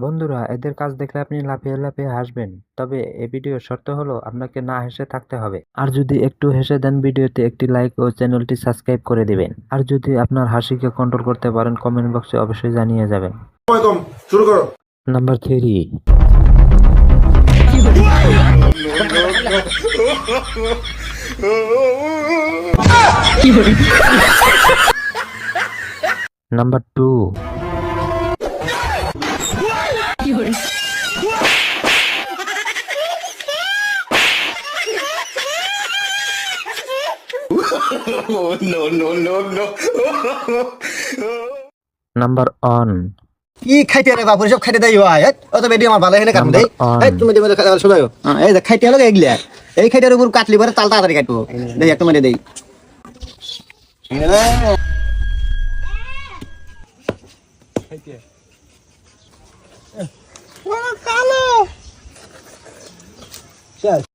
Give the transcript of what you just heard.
বন্ধুরা, এদের কাজ দেখলে আপনি লাফিয়ে লাফিয়ে হাসবেন। তবে এই ভিডিওর শর্ত হলো আপনাকে না হেসে থাকতে হবে। আর যদি একটু হেসে দেন ভিডিওতে একটি লাইক ও চ্যানেলটি সাবস্ক্রাইব করে দিবেন। আর যদি আপনার হাসিকে কন্ট্রোল করতে পারেন কমেন্ট বক্সে অবশ্যই জানিয়ে যাবেন। শুরু করো। নাম্বার 3। নাম্বার 2। নাম্বার 1। কি খাইতে রে বাপুরে সব খাইতে দেই হয় অত বেডি আমার ভালো এখানে কাম দেই Number এই তুমি দিবে শোনাও এই দেখ খাইতে লাগে এগলিয়া এই খাইতের উপর কাটলি পরে তাল তাড়াতাড়ি কাটবো দেই একটা মারে দেই খাইতে ওয়া কালো শেষ